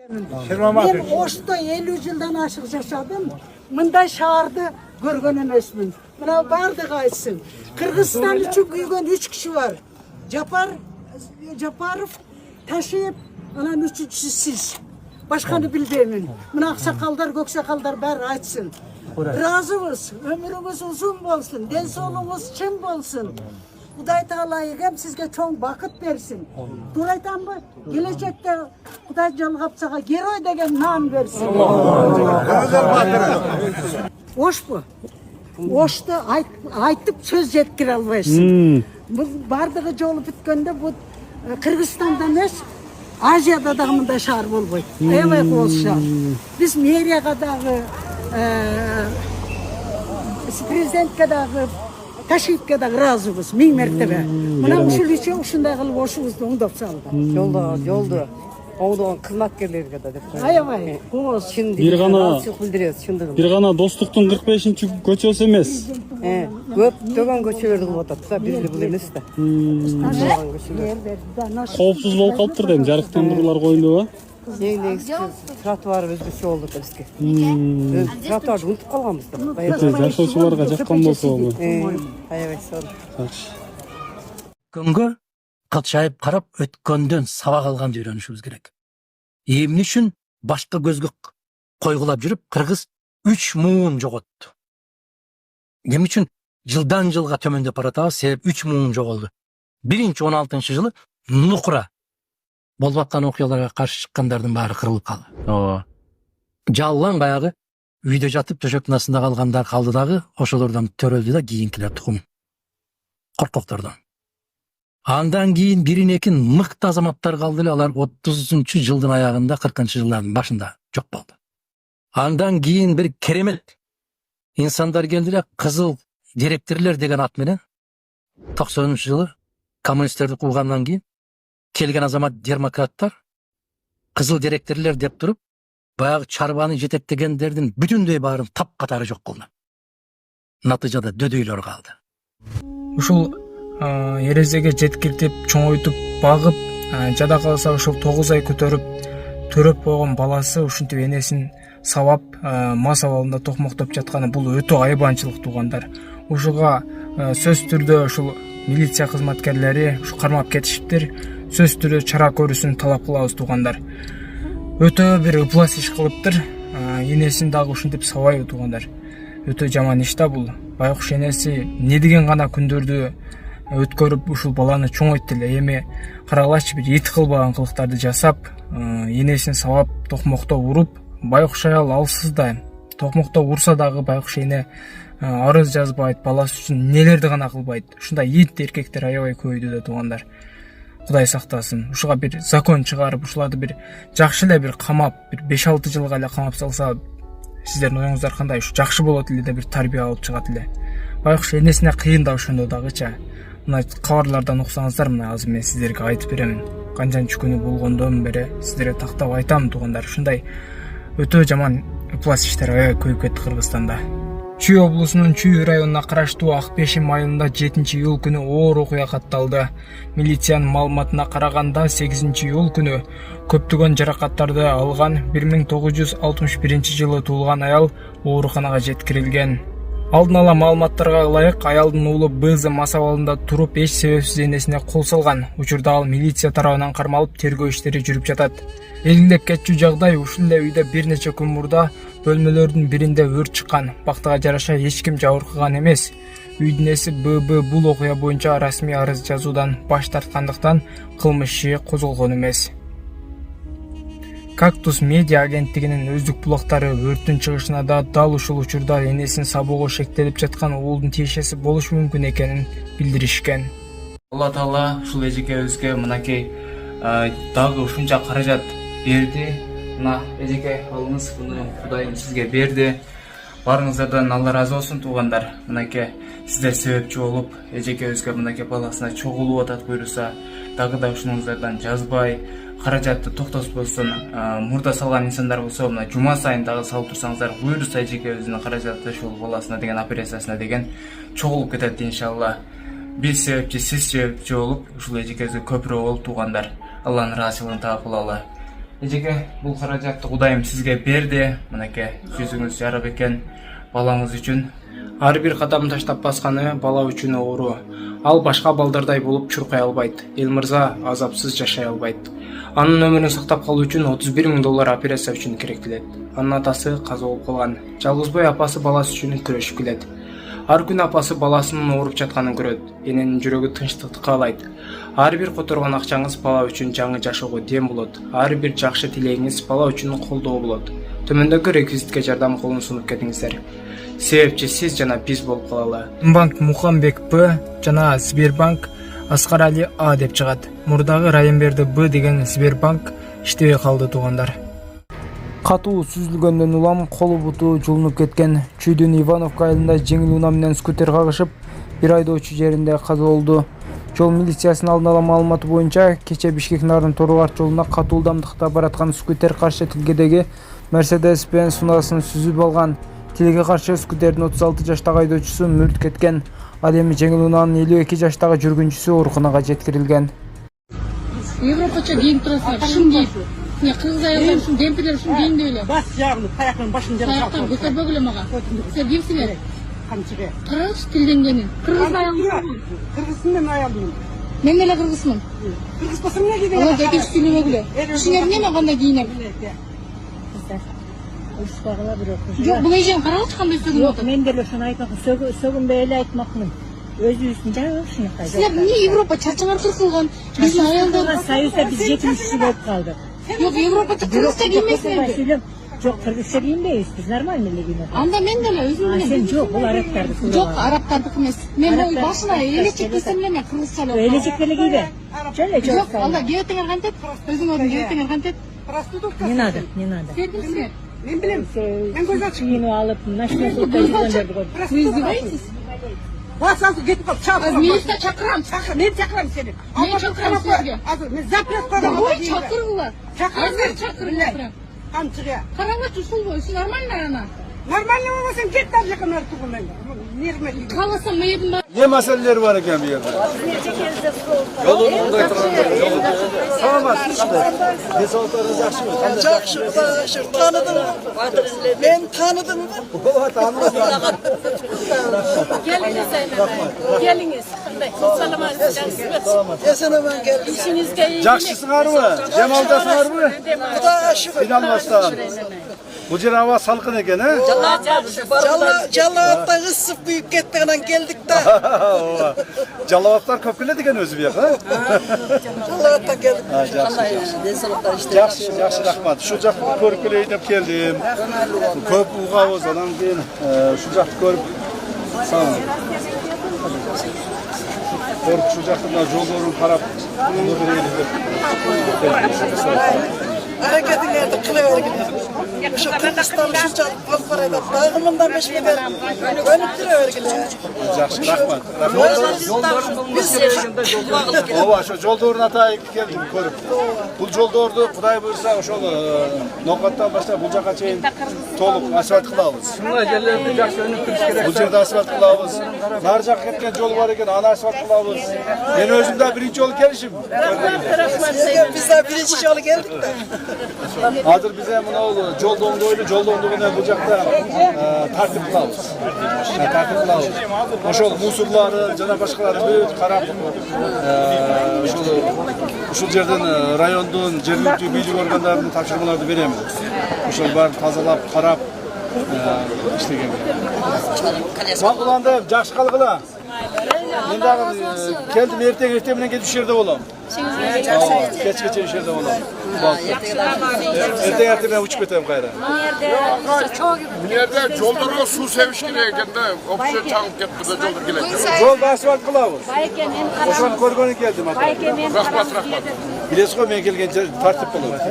Мен Ошто 50 жылдан ашық жашадым. Мындай шаарды көрген емесмін. Мына бардығы айтсын. Қырғызстан үшін күйген 3 кіші бар. Жапаров, Ташиев, анан üçüncüsü siz. Başkanı bilbeymin. Mına aksakallar, göksakallar bär айтсын. Razımız, ömrümüz uzun bolsun, densolumuz çın bolsun. Kuday Taala'yı hem sizge çok vakit versin. Duraytan mı? Gelecekte Kuday Jalgapsaga Geroy degen nam versin. Oş bu. Oştu aytıp söz jetkire albaysın. Bu bardığı jolu bitkende bu Kırgızstan'da emas, Aziyada da mınday şahar bolboyt. Aябай болса. Biz meriyaga dagı prezidentke dagı Taşıyıpke dagı razыбыз, 1000 mertebe. Mına uşul üçün uşunday kılıp oşubuzdu oңдоп салды. Жолду оңдогон кызматкерлерге да деп коет. Аябай кооз. Бир гана достуктун 45-көчөсү эмес. Көптөгөн көчөлөрдү кылып атат да, бизде бул эмес да. Коопсуз болуп калыптыр дейм, жарыктандыруулар коюлдубу? Эң негизги тротуар өзгөчө болду да бизге. Тротуарды унутуп калганбыз да. Жашоочуларга жаккан болсо болду. Аябай сонун. Күнгө кылчайып карап өткөндөн сабак алганды үйрөнүшүбүз керек. Эмне үчүн башка көзгө койгулап жүрүп Кыргыз 3 муун жоготту? Эмне үчүн жылдан жылга төмөндөп баратабыз? Себеп 3 муун жоголду. 16-жылы Нукура болуп аткан окуяларга каршы чыккандардын баары кырылып калды. Жаллан баягы үйдө жатып төшөктүн астында калгандар калды дагы, ошолордон төрөлдү да кийинкилер тукум. Коркоктордон. Андан кийин бирин-экин мыкты азаматтар калды эле, алар 30-жылдын аягында, 40-жылдардын башында жок болду. Андан кийин бир керемет инсандар келди эле, кызыл директорлер деген ат менен 90-жылы коммунисттерди куугандан кийин келген азамат демократтар кызыл директорлер деп туруп, баягы чарбаны жетектегендердин бүтүндөй баарын тапкатары жок кылды. Натыйжада дөдөйлөр калды. Ушул эрезеге жеткиртип, чоңойтуп, багып, жада калса ушул 9 ай көтөрүп, төрөп койгон баласы ушинтип энесин сабап, мас абалында токмоктоп жатканы бул өтө айбанчылык туугандар. Ушуга сөз түрдө ушул милиция кызматкерлери ушу кармап кетишиптир. Сөз түрдө чара көрүүсүн талап кылабыз туугандар. Өтө бир ыплас иш кылыптыр. Энесин дагы ушинтип сабайбы туугандар. Өтө жаман иш да бул. Байкуш энеси не деген гана күндөрдү өткөрүп ушул баланы чоңойтты эле. Эми каралачы, бир эт кылбаган кылыктарды жасап, энесин сабап, токмоктоп уруп, байкуш аял алсыз да. Токмоктоп урса дагы байкуш эне арыз жазбайт, баласы үчүн нелерди гана кылбайт. Ушундай эт эркектер аябай көбөйдү да туугандар. Кудай сактасын. Ушуга бир закон чыгарып, ушуларды бир жакшы эле бир камап, бир 5-6 жылга эле камап салса, сиздердин оюңуздар кандай? Ушу жакшы болот эле, бир тарбия алып чыгат эле. Байкуш энесине кыйын да ошондо дагыча. Мына кабарлардан уксаңыздар, мына азыр мен сиздерге айтып беремин. Канчанчы күнү болгондон бери сиздерге тактап айтам туугандар. Ушундай өтө жаман ыплас иштер аябай көбөйүп кетти Кыргызстанда. Чүй облусунун Чүй районуна караштуу Акбешим айылында 7-июль күнү оор окуя катталды. Милициянын маалыматына караганда 8-июль күнү көптөгөн жаракаттарды алган 1961-жылы туулган аял ооруканага жеткирилген. Алдын ала маалыматтарга ылайык, аялдын уулу БЗ мас абалында туруп эч себепсиз энесине кол салган. Учурда ал милиция тарабынан кармалып, тергөө иштери жүрүп жатат. Элгилеп кетчү жагдай ушул эле үйдө бир нече күн мурда бөлмөлөрдүн биринде өрт чыккан. Бактыга жараша эч ким жабыркаган эмес. Үйдүн ээси ББ бул окуя боюнча расмий арыз жазуудан баш тарткандыктан кылмыш иши козголгон эмес. Кактус медиа агенттигинин өздүк булактары өрттүн чыгышына да дал ушул учурда энесин сабоого шектелип жаткан уулдун тиешеси болушу мүмкүн экенин билдиришкен. Алла Таала ушул эжекебизге мынакей дагы ушунча каражат берди. Мына эжеке алыңыз, буну Кудайым сизге берди. Барыңыздардан Алла разы болсун туугандар. Мынакей сиздер себепчи болуп, эжекебизге мынакей баласына чогулуп атат буйруса, дагы да ушунуңуздардан жазбай, каражатты токтотпостон мурда салган инсандар болсо, мына жума сайын дагы салып турсаңыздар, буйруса эжекебиздин каражаты ушул баласына деген операциясына деген чогулуп кетет иншалла. Биз себепчи, сиз себепчи болуп, ушул эжекебизге көпүрө болуп туугандар. Алланын ыраазычылыгын таап кылалы. эжеке бул каражатты Кудайым сизге берди. Мынакей жүзүңүз жарык экен балаңыз үчүн. Ар бир кадам таштап басканы бала үчүн оору. Ал башка балдардай болуп чуркай албайт. Эл мырза азапсыз жашай албайт. Анын өмүрүн сактап калуу үчүн 31 000 доллар операция үчүн керектелет. Анын атасы каза болуп калган. Жалгызбой апасы баласы үчүн күрөшүп келет. Ар күн апасы баласынын ооруп жатканын көрөт. Эненин жүрөгү тынчтыкты каалайт. Ар бир которгон акчаңыз бала үчүн жаңы жашоого дем болот. Ар бир жакшы тилегиңиз бала үчүн колдоо болот. Төмөндөгү реквизитке жардам колун сунуп кетиңиздер. Себепчи сиз жана биз болуп калалы. Банк Мухамбек П жана Сбербанк Аскар Али А деп чыгат. Мурдагы Райымберди Б деген Сбербанк иштебей калды туугандар. Катуу сүзүлгөндөн улам колу буту жулунуп кеткен. Чүйдүн Ивановка айылында жеңил унаа менен скутер кагышып, бир айдоочу жеринде каза болду. Жол милициясынын алдын ала маалыматы боюнча, кече Бишкек Нарын Тору-Арт жолуна катуу ылдамдыкта бараткан скутер каршы тилгедеги Mercedes-Benz унаасын сүзүп алган. Тилге каршы скутердин 36 жаштагы айдоочусу мүлт кеткен. Ал эми жеңил унаанын 52 жаштагы жүргүнчүсү ооруканага жеткирилген. Европача кийинип турасыңар, шын кийип. Не кыргыз аялдар ушун демпелер ушун кийин деп эле. Бас жагын, таяктан башын жарып Таяктан көтөрбөгүлө эле мага. Силер кимсиңер? камчыга. Караңыз тилденгенин. Кыргыз аялдар. Кыргызсың мен аялмын. Мен деле кыргызмын. Кыргыз болсоң эмне кийдиң? Ала экинчи сүйлөбөгүлө. Ишиңер эмне кандай кийинем? Жок, бул эжем караңызчы кандай сөгүнүп атат. Мен деле ошону айтмакмын. Сөгүнбөй эле айтмакмын. Өзүбүздүн жагы ушунакай. Силер эмне Европа чачыңар кыркылган? Биздин аялдар Союзда биз жетинчиси болуп калдык. Жок, Европача кыргызча киймесиңерби? Жок, кыргызча кийинбейбиз. Биз нормально эле кийинип. Анда мен деле өзүм менен. Сен жок, бул арабтарды. Жок, арабтардыкы эмес. Мен ой башына элечек кийсем эле мен кыргызча эле. Элечек деле кийбе. Жөн эле Жок, анда кебетеңер кантет? Өзүңөрдүн кебетеңер кантет? Проститутка. Не надо, не надо. Силер кимсиңер? Мен билем. Мен көз ачып. Кийинип алып, ночной клубда жүргөндөрдү көрдүм. Вы издеваетесь? Бас алып кетип кал. Чак. Милиция чакырам. Мен чакырам сени. Мен чакырам сизге. Азыр мен запрет койгом. Ой, чакыргыла. Азыр чакыргыла. Камчыга. Караңызчы ушул ушул нормально ана. Нормально болбосоң кет ар жака нар тугун мен. Нерме. Каласам мыйдын бар. Ne meseleleri var ekan bu yerde? Yolun bunday turgan yolu. Tamam, ne soğuklarınız yakışmıyor. Жақшы, таныдым. Мен таныдым. Geliniz Eymen. Geliniz. Salamat. Есенемен келдім. İşinizde iyi. Jakşısınlar mı? Cemaldasınlar mı? Құда шүкір. İnanmazsan. Bu yer hava salkın eken he? Жалаатта ысып күйүп кеткенен келдик да. Calavatlar köpkele diken özü bir yak ha? Жалаатта келдик. Жақсы рахмат. Şu жақты көріп келейін деп келдім. Көп уғауыз анан кейін şu жақты көріп сау. Көріп şu жақты мына жолдорун карап көрейін деп. Hareketlerdi kılıvergin. Şu Kırgızstan şunçalık palparayla dağımından beşmeden önüp duruvergin. Жақсы рахмат. Ооба, ошо жолдорун атайык келдим көрүп. Бул жолдорду Кудай буйрса ошол Ноокаттан баштап бул жака чейин толук асфальт кылабыз. Мына жерлерди жакшы өнүктүрүш керек. Бул жерде асфальт кылабыз. Нары жака кеткен жол бар экен, аны асфальт кылабыз. Мен өзүм да биринчи жолу келишим. Biz de birinci yolu geldik de. Азыр биз мына жолдон бойлу жолдондук менен бул жакта тартип кылабыз. Тартип кылабыз. Ошол мусорлары жана башкаларын бүт карап ушул жерден райондун жергиликтүү бийлик органдарынын тапшырмаларды беремин. Ошол баарын тазалап, карап иштеген. Макуланды, жакшы калгыла. Мен дагы келдим, эртең менен келип ушул жерде болом. Кечке ушул жерде болом. Эртең менен учуп кетем кайра. Bu yerde jollarga suv seviş kerak ekanda, oqsha chaqib ketdi da jollar keladi. Jolda asfalt kılabız. Ошону көргөнү келдим ата. Rahmat. Билесиз го мен келген жер тартип болот.